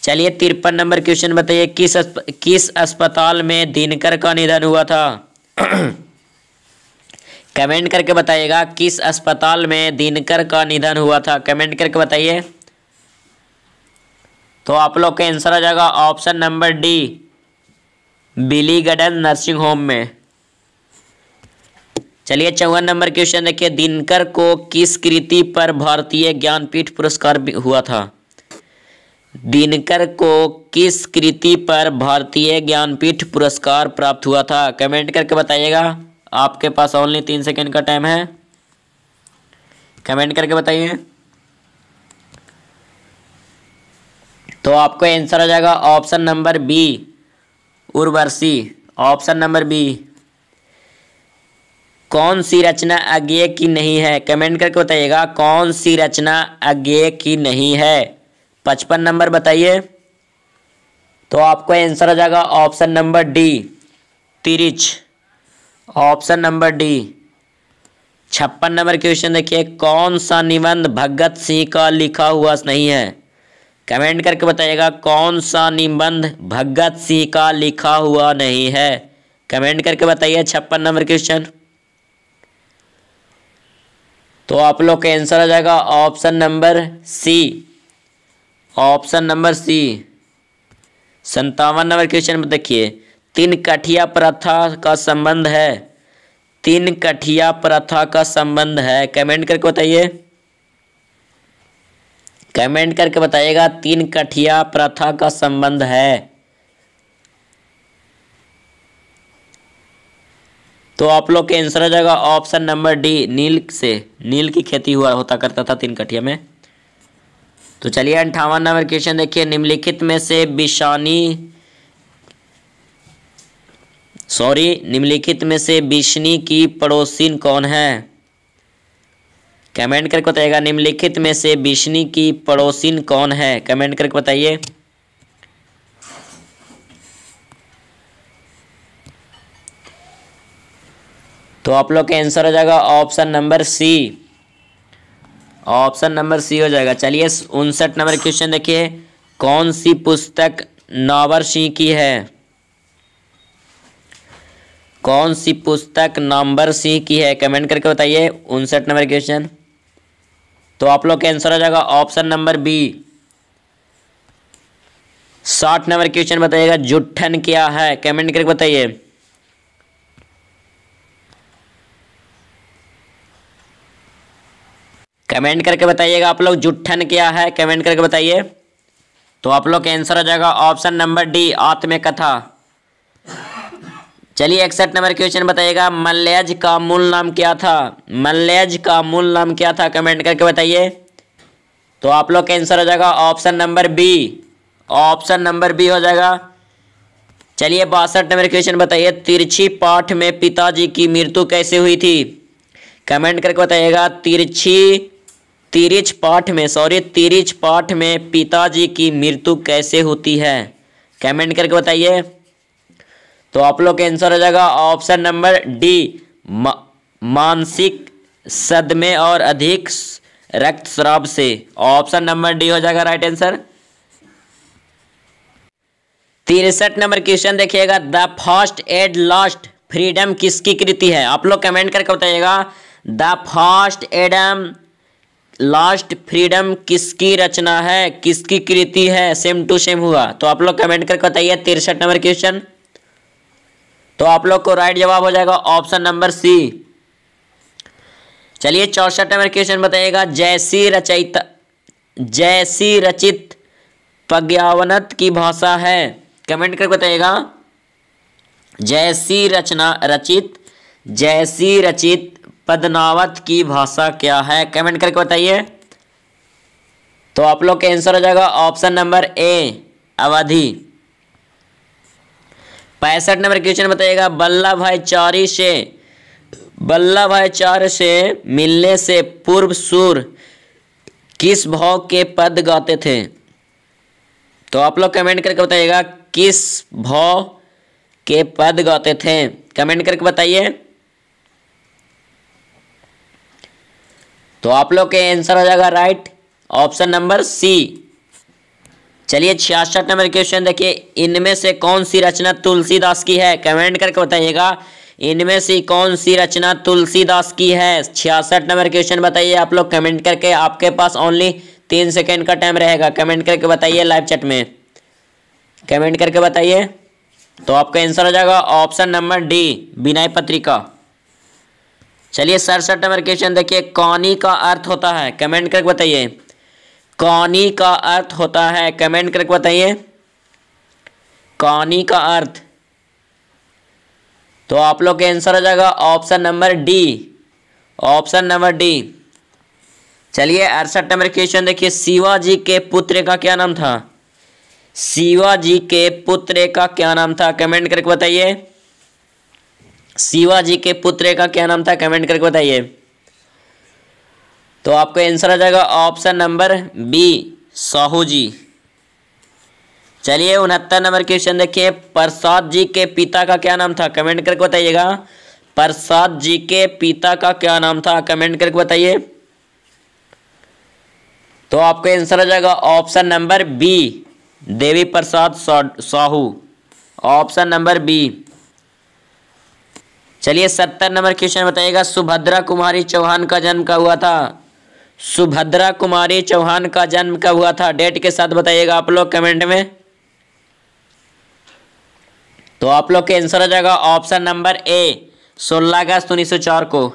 S1: चलिए 53 नंबर क्वेश्चन बताइए, किस अस्पताल में दिनकर का निधन हुआ था। कमेंट करके बताइएगा किस अस्पताल में दिनकर का निधन हुआ था। कमेंट करके बताइए। तो आप लोग का आंसर आ जाएगा option number D, Willingdon nursing home में। चलिए 54 नंबर क्वेश्चन देखिए, दिनकर को किस कृति पर भारतीय ज्ञानपीठ पुरस्कार हुआ था। दिनकर को किस कृति पर भारतीय ज्ञानपीठ पुरस्कार प्राप्त हुआ था? कमेंट करके बताइएगा। आपके पास ओनली 3 सेकंड का टाइम है, कमेंट करके बताइए। तो आपको आंसर हो जाएगा option number B, Urvashi. Option number B. कौन सी रचना अज्ञेय की नहीं है? कमेंट करके बताइएगा कौन सी रचना अज्ञेय की नहीं है। 55 नंबर बताइए। तो आपको आंसर हो जाएगा option number D, Tirich. Option number D. 56 नंबर क्वेश्चन देखिए, कौन सा निबंध भगत सिंह का लिखा हुआ नहीं है? कमेंट करके बताइएगा कौन सा निबंध भगत सिंह का लिखा हुआ नहीं है। कमेंट करके बताइए 56 नंबर क्वेश्चन। तो आप लोग का आंसर हो जाएगा option number C, option number C. 57 number question में देखिए, तीन कठिया प्रथा का संबंध है, तीन कठिया प्रथा का संबंध है। कमेंट करके बताइए, कमेंट करके बताइएगा तीन कठिया प्रथा का संबंध है। तो आप लोग के आंसर हो जाएगा ऑप्शन नंबर डी, नील से, नील की खेती हुआ होता करता था तीन कठिया में। तो चलिए 58 नंबर क्वेश्चन देखिए, निम्नलिखित में से निम्नलिखित में से बिश्नी की पड़ोसिन कौन है? कमेंट करके बताइएगा निम्नलिखित में से बिश्नी की पड़ोसिन कौन है। कमेंट करके बताइए। तो आप लोग का आंसर हो जाएगा option number C, option number C हो जाएगा। चलिए 59 नंबर क्वेश्चन देखिए, कौन सी पुस्तक नावर सिंह की है? कौन सी पुस्तक नामवर सिंह की है? कमेंट करके बताइए 59 नंबर क्वेश्चन। तो आप लोग का आंसर हो जाएगा option number B. 60 number question बताइएगा, जुट्ठन क्या है? कमेंट करके बताइए। कमेंट करके बताइएगा आप लोग जुट्ठन क्या है, कमेंट करके बताइए। तो आप लोग का आंसर हो जाएगा ऑप्शन नंबर डी, आत्मकथा। चलिए 61 नंबर क्वेश्चन बताइएगा, मल्लयज का मूल नाम क्या था? मल्लयज का मूल नाम क्या था? कमेंट करके बताइए। तो आप लोग का आंसर हो जाएगा option number B, option number B हो जाएगा। चलिए 62 नंबर क्वेश्चन बताइए, तिरछी पाठ में पिताजी की मृत्यु कैसे हुई थी? कमेंट करके बताइएगा तिरछ पाठ में पिताजी की मृत्यु कैसे होती है? कमेंट करके बताइए। तो आप लोग का आंसर हो जाएगा ऑप्शन नंबर डी, मानसिक सदमे और अधिक रक्तस्राव से। ऑप्शन नंबर डी हो जाएगा राइट आंसर। 63 नंबर क्वेश्चन देखिएगा, the first aid last freedom किसकी कृति है? आप लोग कमेंट करके बताइएगा the first Adam last freedom किसकी रचना है, किसकी कृति है? सेम टू सेम हुआ। तो आप लोग कमेंट करके बताइए 63 नंबर क्वेश्चन। तो आप लोग को राइट जवाब हो जाएगा ऑप्शन नंबर सी। चलिए 64 नंबर क्वेश्चन बताइएगा, जैसी रचित पद्यावनत की भाषा है? कमेंट करके बताइएगा जैसी रचित पद्मावत की भाषा क्या है? कमेंट करके बताइए। तो आप लोग का आंसर हो जाएगा ऑप्शन नंबर ए, अवधि। 65 नंबर क्वेश्चन बताइएगा, वल्लभाचार्य से मिलने से पूर्व सूर किस भाव के पद गाते थे? तो आप लोग कमेंट करके बताइएगा किस भाव के पद गाते थे? कमेंट करके बताइए। तो आप लोग के आंसर हो जाएगा राइट ऑप्शन नंबर सी। चलिए 66 नंबर क्वेश्चन देखिए, इनमें से कौन सी रचना तुलसीदास की है? कमेंट करके बताइएगा इनमें से कौन सी रचना तुलसीदास की है। 66 नंबर क्वेश्चन बताइए आप लोग कमेंट करके। आपके पास ओनली 3 सेकेंड का टाइम रहेगा, कमेंट करके बताइए लाइव चैट में, कमेंट करके बताइए। तो आपका आंसर हो जाएगा option number D, Vinay Patrika. चलिए 67 नंबर क्वेश्चन देखिए, कौनी का अर्थ होता है? कमेंट करके बताइए कौनी का अर्थ होता है? कमेंट करके बताइए कौनी का अर्थ। तो आप लोग का आंसर हो जाएगा option number D, option number D. चलिए 68 नंबर क्वेश्चन देखिए, शिवाजी के पुत्र का क्या नाम था? शिवाजी के पुत्र का क्या नाम था? कमेंट करके बताइए शिवाजी के पुत्र का क्या नाम था? कमेंट करके बताइए। तो आपका आंसर आ जाएगा ऑप्शन नंबर बी, साहू जी। चलिए 69 नंबर क्वेश्चन देखिए, प्रसाद जी के पिता का क्या नाम था? कमेंट करके बताइएगा प्रसाद जी के पिता का क्या नाम था? कमेंट करके बताइए। तो आपका आंसर आ जाएगा option number B, Devi Prasad Sahu, option number B. चलिए 70 नंबर क्वेश्चन बताइएगा, सुभद्रा कुमारी चौहान का जन्म कब हुआ था? सुभद्रा कुमारी चौहान का जन्म कब हुआ था? डेट के साथ बताइएगा आप लोग कमेंट में। तो आप लोग के आंसर आ जाएगा ऑप्शन नंबर ए, 16 अगस्त 1904 को,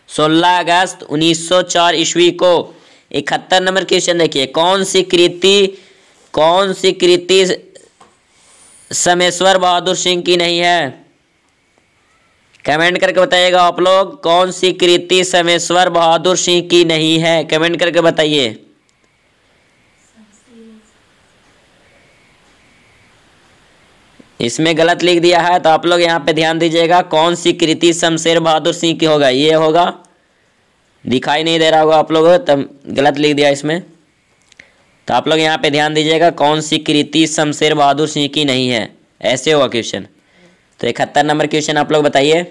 S1: 16 अगस्त 1904 ईस्वी को। 71 नंबर क्वेश्चन देखिए, कौन सी कृति समेश्वर बहादुर सिंह की नहीं है? कमेंट करके बताइएगा आप लोग, कौन सी कृति समेश्वर बहादुर सिंह की नहीं है? कमेंट करके बताइए। इसमें गलत लिख दिया है तो आप लोग यहाँ पे ध्यान दीजिएगा, कौन सी कृति शमशेर बहादुर सिंह की होगा? ये होगा, दिखाई नहीं दे रहा होगा आप लोगों को, तब गलत लिख दिया इसमें। तो आप लोग यहाँ पे ध्यान दीजिएगा, कौन सी कृति शमशेर बहादुर सिंह की नहीं है, ऐसे होगा क्वेश्चन। तो 71 नंबर क्वेश्चन आप लोग बताइए।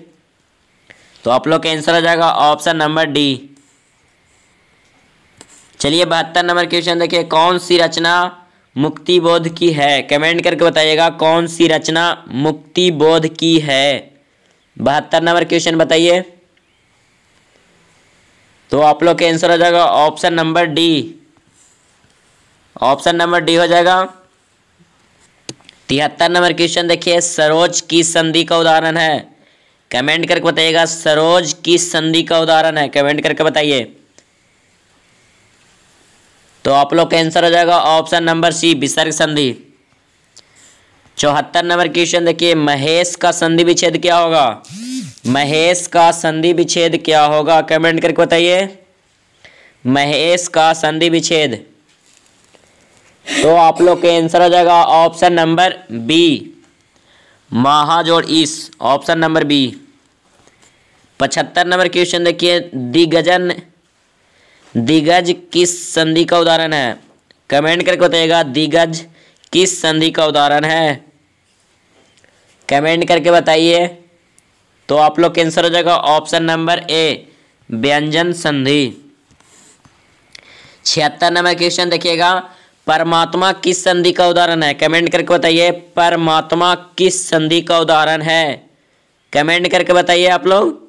S1: तो आप लोग का आंसर आ जाएगा ऑप्शन नंबर डी। चलिए 72 नंबर क्वेश्चन देखिए, कौन सी रचना मुक्ति बोध की है? कमेंट करके बताइएगा, कौन सी रचना मुक्ति बोध की है? 72 नंबर क्वेश्चन बताइए। तो आप लोग का आंसर हो जाएगा option number D, option number D हो जाएगा। 73 नंबर क्वेश्चन देखिए, सरोज की संधि का उदाहरण है? कमेंट करके बताइएगा, सरोज की संधि का उदाहरण है? कमेंट करके बताइए। तो आप लोग का आंसर हो जाएगा ऑप्शन नंबर सी, विसर्ग संधि। 74 नंबर क्वेश्चन देखिए, महेश का संधि विच्छेद क्या होगा? महेश का संधि विच्छेद क्या होगा? कमेंट करके बताइए महेश का संधि विच्छेद। तो आप लोग के आंसर हो जाएगा ऑप्शन नंबर बी, महाजोड़ ईस, ऑप्शन नंबर बी। 75 नंबर क्वेश्चन देखिए, दिग्गज किस संधि का उदाहरण है? कमेंट करके बताइएगा, दिग्गज किस संधि का उदाहरण है? कमेंट करके बताइए। तो आप लोग का आंसर हो जाएगा ऑप्शन नंबर ए, व्यंजन संधि। 76 नंबर क्वेश्चन देखिएगा, परमात्मा किस संधि का उदाहरण है? कमेंट करके बताइए, परमात्मा किस संधि का उदाहरण है? कमेंट करके बताइए आप लोग।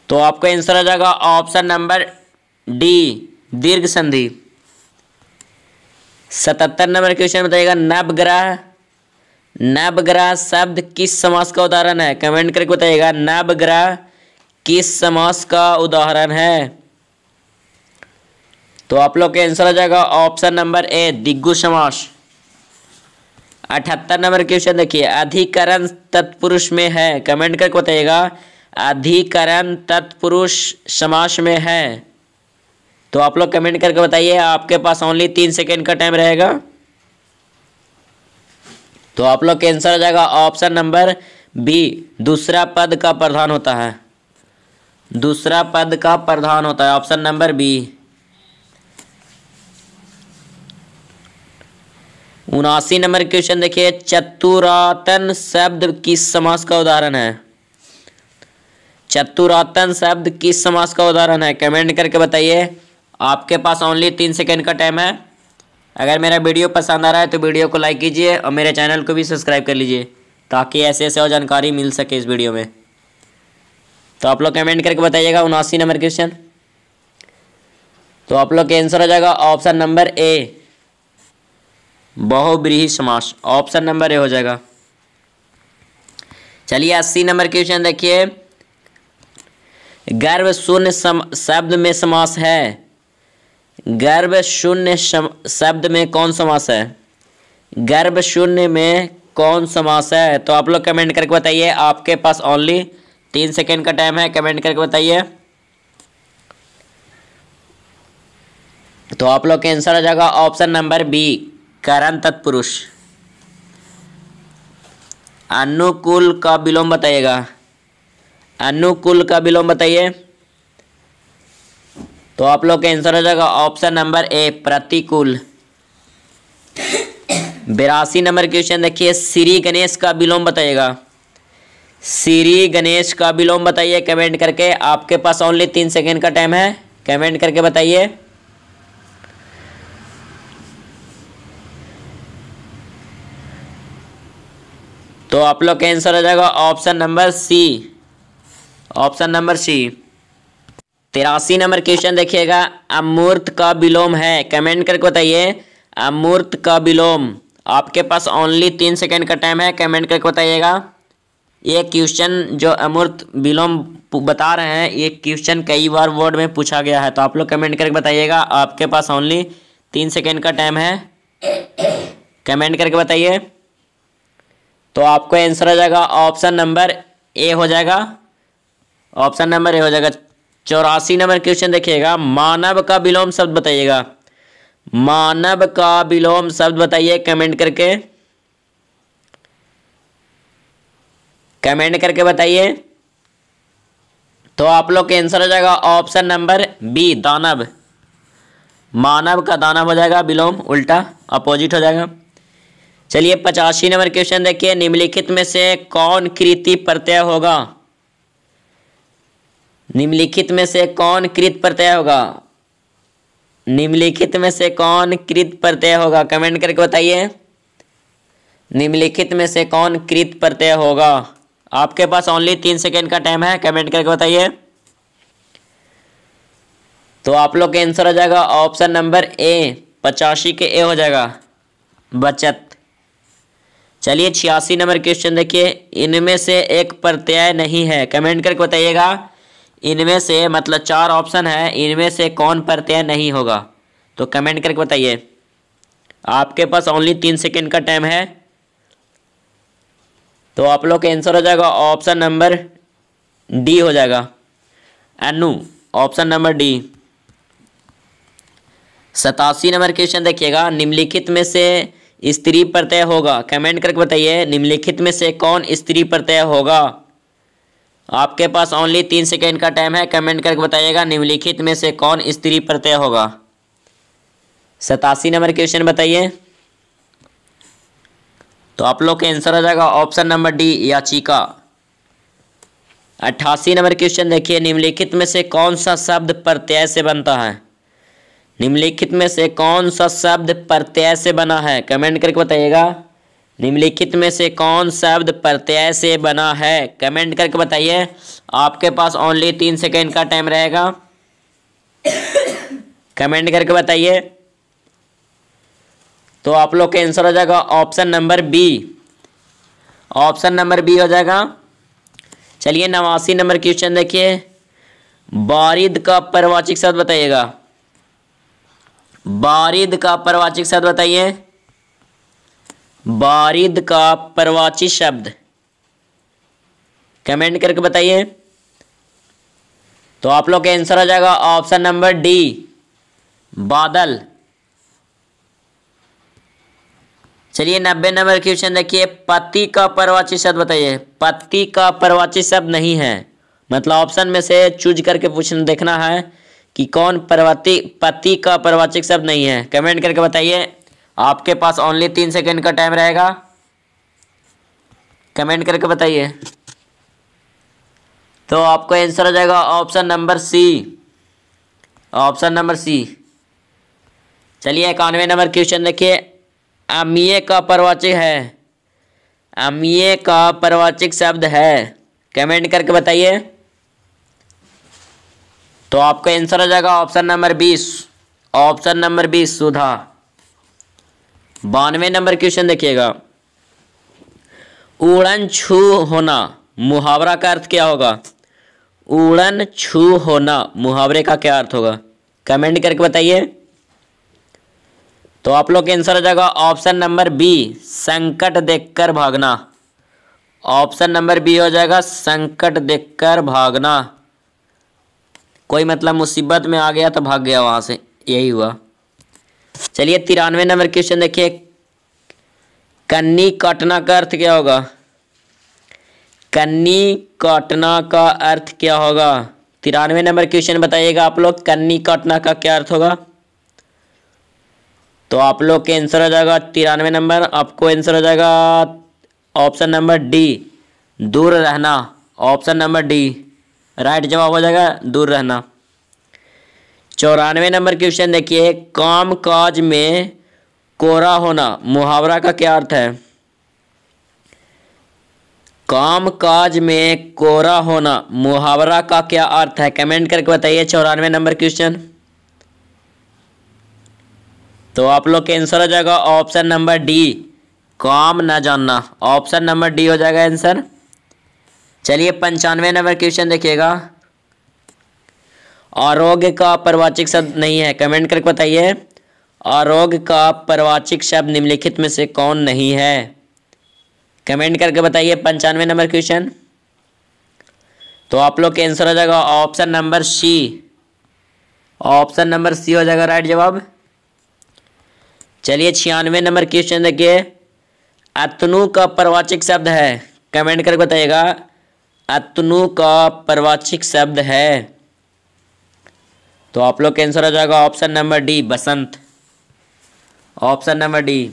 S1: तो आपका आंसर आ जाएगा ऑप्शन नंबर डी, दीर्घ संधि। 77 नंबर क्वेश्चन बताइएगा, नवग्रह शब्द किस समास का उदाहरण है? कमेंट करके बताइएगा, नवग्रह किस समास का उदाहरण है? तो आप लोग का आंसर आ जाएगा ऑप्शन नंबर ए, दिग्गु समास। 78 नंबर क्वेश्चन देखिए, अधिकरण तत्पुरुष में है? कमेंट करके बताइएगा, अधिकरण तत्पुरुष समास में है? तो आप लोग कमेंट करके बताइए, आपके पास ओनली 3 सेकेंड का टाइम रहेगा। तो आप लोग का आंसर आ जाएगा ऑप्शन नंबर बी, दूसरा पद का प्रधान होता है, दूसरा पद का प्रधान होता है, option number B. 79 number question देखिए, चतुरातन शब्द किस समास का उदाहरण है? चतुरातन शब्द किस समास का उदाहरण है? कमेंट करके बताइए, आपके पास ओनली 3 सेकेंड का टाइम है। अगर मेरा वीडियो पसंद आ रहा है तो वीडियो को लाइक कीजिए और मेरे चैनल को भी सब्सक्राइब कर लीजिए, ताकि ऐसे ऐसे और जानकारी मिल सके इस वीडियो में। तो आप लोग कमेंट करके बताइएगा 79 नंबर क्वेश्चन। तो आप लोग का आंसर हो जाएगा ऑप्शन नंबर ए, बहुव्रीहि समास, ऑप्शन नंबर ए हो जाएगा। चलिए 80 नंबर क्वेश्चन देखिए, गर्भ शून्य शब्द में समास है? गर्भ शून्य शब्द में कौन समास है? गर्भ शून्य में कौन समास है? तो आप लोग कमेंट करके बताइए। आपके पास ओनली 3 सेकेंड का टाइम है, कमेंट करके बताइए। तो आप लोग का आंसर आ जाएगा ऑप्शन नंबर बी, करण तत्पुरुष। अनुकूल का विलोम बताइएगा। अनुकूल का विलोम बताइए। तो आप लोग का आंसर हो जाएगा ऑप्शन नंबर ए, प्रतिकूल। 82 नंबर क्वेश्चन देखिए, श्री गणेश का विलोम बताइएगा। श्री गणेश का विलोम बताइए कमेंट करके। आपके पास ओनली 3 सेकेंड का टाइम है, कमेंट करके बताइए। तो आप लोग का आंसर हो जाएगा option number C, option number C. 83 number question देखिएगा, अमूर्त का विलोम है, कमेंट करके बताइए। अमूर्त का विलोम। आपके पास ओनली 3 सेकेंड का टाइम है, कमेंट करके बताइएगा। ये क्वेश्चन जो अमूर्त विलोम बता रहे हैं, ये क्वेश्चन कई बार बोर्ड में पूछा गया है। तो आप लोग कमेंट करके बताइएगा। आपके पास ओनली 3 सेकेंड का टाइम है, कमेंट करके बताइए। तो आपको आंसर हो जाएगा ऑप्शन नंबर ए हो जाएगा, ऑप्शन नंबर ए हो जाएगा। 84 नंबर क्वेश्चन देखिएगा, मानव का विलोम शब्द बताइएगा। मानव का विलोम शब्द बताइए कमेंट करके, कमेंट करके बताइए। तो आप लोग का आंसर हो जाएगा ऑप्शन नंबर बी, दानव। मानव का दानव हो जाएगा विलोम, उल्टा अपोजिट हो जाएगा। चलिए 85 नंबर क्वेश्चन देखिए, निम्नलिखित में से कौन कृति प्रत्यय होगा? निम्नलिखित में से कौन कृत प्रत्यय होगा? निम्नलिखित में से कौन कृत प्रत्यय होगा, कमेंट करके बताइए। निम्नलिखित में से कौन कृत प्रत्यय होगा? आपके पास ओनली 3 सेकेंड का टाइम है, कमेंट करके बताइए। तो आप लोग का आंसर हो जाएगा ऑप्शन नंबर ए, 85 के ए हो जाएगा, बचत। चलिए 86 नंबर क्वेश्चन देखिए, इनमें से एक प्रत्यय नहीं है, कमेंट करके बताइएगा। इनमें से मतलब 4 ऑप्शन है, इनमें से कौन प्रत्यय नहीं होगा? तो कमेंट करके बताइए। आपके पास ओनली 3 सेकेंड का टाइम है। तो आप लोग का आंसर हो जाएगा ऑप्शन नंबर डी हो जाएगा, अनु, ऑप्शन नंबर डी। 87 नंबर क्वेश्चन देखिएगा, निम्नलिखित में से स्त्री प्रत्यय होगा, कमेंट करके बताइए। निम्नलिखित में से कौन स्त्री प्रत्यय होगा? आपके पास ओनली 3 सेकेंड का टाइम है, कमेंट करके बताइएगा। निम्नलिखित में से कौन स्त्री प्रत्यय होगा? 87 नंबर क्वेश्चन बताइए। तो आप लोग का आंसर हो जाएगा ऑप्शन नंबर डी, याचिका। 88 नंबर क्वेश्चन देखिए, निम्नलिखित में से कौन सा शब्द प्रत्यय से बनता है? निम्नलिखित में से कौन सा शब्द प्रत्यय से बना है, कमेंट करके बताइएगा। निम्नलिखित में से कौन शब्द प्रत्यय से बना है, कमेंट करके बताइए। आपके पास ओनली 3 सेकेंड का टाइम रहेगा, कमेंट करके बताइए। तो आप लोग का आंसर हो जाएगा option number B, option number B हो जाएगा। चलिए 89 नंबर क्वेश्चन देखिए, बारिद का परिवाचक शब्द बताइएगा। बारिद का परिवाचक शब्द बताइए। बारिद का परिवाची शब्द, कमेंट करके बताइए। तो आप लोग का आंसर हो जाएगा ऑप्शन नंबर डी, बादल। चलिए 90 नंबर क्वेश्चन देखिए, पति का परिवाची शब्द बताइए। पति का परिवाची शब्द नहीं है, मतलब ऑप्शन में से चूज करके पूछना, देखना है कि कौन पति का परिवाचक शब्द नहीं है, कमेंट करके बताइए। आपके पास ओनली 3 सेकेंड का टाइम रहेगा, कमेंट करके बताइए। तो आपको आंसर हो जाएगा option number C, option number C. चलिए 91 नंबर क्वेश्चन देखिए, अमीय का परिवाचक है। अमीय का परिवाचक शब्द है, कमेंट करके बताइए। तो आपका आंसर हो जाएगा ऑप्शन नंबर 20, ऑप्शन नंबर 20 सुधा। 92 नंबर क्वेश्चन देखिएगा, उड़न छू होना मुहावरा का अर्थ क्या होगा? उड़न छू होना मुहावरे का क्या अर्थ होगा, कमेंट करके बताइए। तो आप लोग का आंसर हो जाएगा ऑप्शन नंबर बी, संकट देखकर भागना। ऑप्शन नंबर बी हो जाएगा संकट देखकर भागना। कोई मतलब मुसीबत में आ गया तो भाग गया वहां से, यही हुआ। चलिए 93 नंबर क्वेश्चन देखिए, कन्नी काटना का अर्थ क्या होगा? कन्नी काटना का अर्थ क्या होगा? 93 नंबर क्वेश्चन बताइएगा आप लोग, कन्नी काटना का क्या अर्थ होगा? तो आप लोग के आंसर हो जाएगा 93 नंबर, आपको आंसर हो जाएगा ऑप्शन नंबर डी, दूर रहना। ऑप्शन नंबर डी राइट जवाब हो जाएगा, दूर रहना। 94 नंबर क्वेश्चन देखिए, काम काज में कोरा होना मुहावरा का क्या अर्थ है? काम काज में कोरा होना मुहावरा का क्या अर्थ है? कमेंट करके बताइए 94 नंबर क्वेश्चन। तो आप लोग के आंसर हो जाएगा ऑप्शन नंबर डी, काम न जानना। ऑप्शन नंबर डी हो जाएगा आंसर। चलिए 95 नंबर क्वेश्चन देखिएगा, आरोग्य का परिवाचिक शब्द नहीं है, कमेंट करके बताइए आरोग्य का परिवाचिक शब्द निम्नलिखित में से कौन नहीं है? कमेंट करके बताइए 95 नंबर क्वेश्चन। तो आप लोग के आंसर हो जाएगा option number C. Option number C हो जाएगा राइट जवाब। चलिए 96 नंबर क्वेश्चन देखिए, अतनु का परिवाचिक शब्द है, कमेंट करके बताइएगा अतनु का परिवाचिक शब्द है। तो आप लोग का आंसर हो जाएगा ऑप्शन नंबर डी, बसंत। Option number D.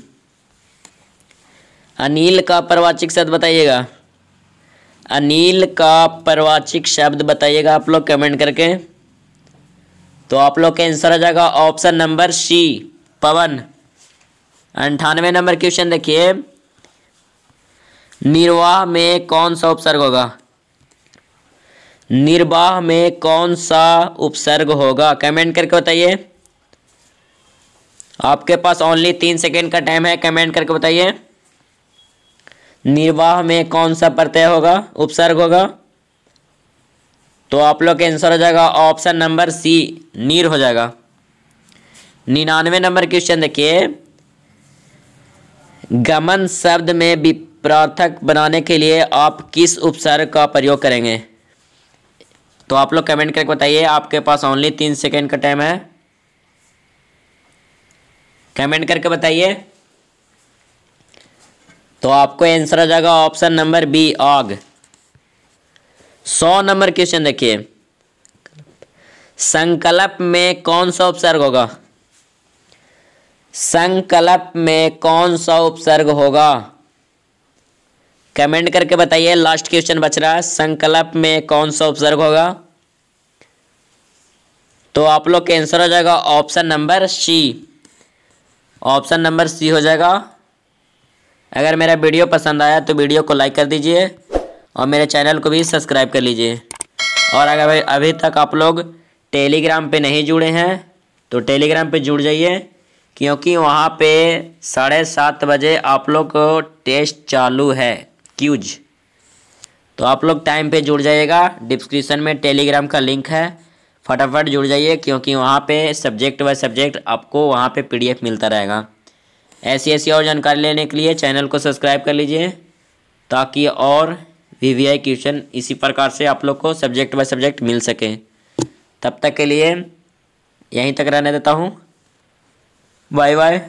S1: अनिल का परिवाचिक शब्द बताइएगा, अनिल का परिवाचिक शब्द बताइएगा आप लोग कमेंट करके। तो आप लोग का आंसर हो जाएगा ऑप्शन नंबर सी, पवन। 98 नंबर क्वेश्चन देखिए, निर्वाह में कौन सा उपसर्ग होगा? निर्वाह में कौन सा उपसर्ग होगा? कमेंट करके बताइए, आपके पास ओनली 3 सेकेंड का टाइम है, कमेंट करके बताइए निर्वाह में कौन सा प्रत्यय होगा, उपसर्ग होगा? तो आप लोग का आंसर हो जाएगा ऑप्शन नंबर सी, नीर हो जाएगा। 99 नंबर क्वेश्चन देखिए, गमन शब्द में विपरार्थक बनाने के लिए आप किस उपसर्ग का प्रयोग करेंगे? तो आप लोग कमेंट करके बताइए, आपके पास ओनली 3 सेकेंड का टाइम है, कमेंट करके बताइए। तो आपको आंसर आ जाएगा ऑप्शन नंबर बी, आग। 100 नंबर क्वेश्चन देखिए, संकल्प में कौन सा उपसर्ग होगा? संकल्प में कौन सा उपसर्ग होगा? कमेंट करके बताइए, लास्ट क्वेश्चन बच रहा है, संकल्प में कौन सा उपसर्ग होगा? तो आप लोग का आंसर हो जाएगा option number C. Option number C हो जाएगा। अगर मेरा वीडियो पसंद आया तो वीडियो को लाइक कर दीजिए और मेरे चैनल को भी सब्सक्राइब कर लीजिए। और अगर अभी तक आप लोग टेलीग्राम पे नहीं जुड़े हैं तो टेलीग्राम पे जुड़ जाइए, क्योंकि वहाँ पे 7:30 बजे आप लोग को टेस्ट चालू है, क्यूज। तो आप लोग टाइम पे जुड़ जाइएगा, डिस्क्रिप्शन में टेलीग्राम का लिंक है, फटाफट जुड़ जाइए, क्योंकि वहाँ पे सब्जेक्ट बाय सब्जेक्ट आपको वहाँ पे PDF मिलता रहेगा। ऐसी और जानकारी लेने के लिए चैनल को सब्सक्राइब कर लीजिए, ताकि और VVI क्वेश्चन इसी प्रकार से आप लोग को सब्जेक्ट बाय सब्जेक्ट मिल सके। तब तक के लिए यहीं तक रहने देता हूँ, बाय बाय।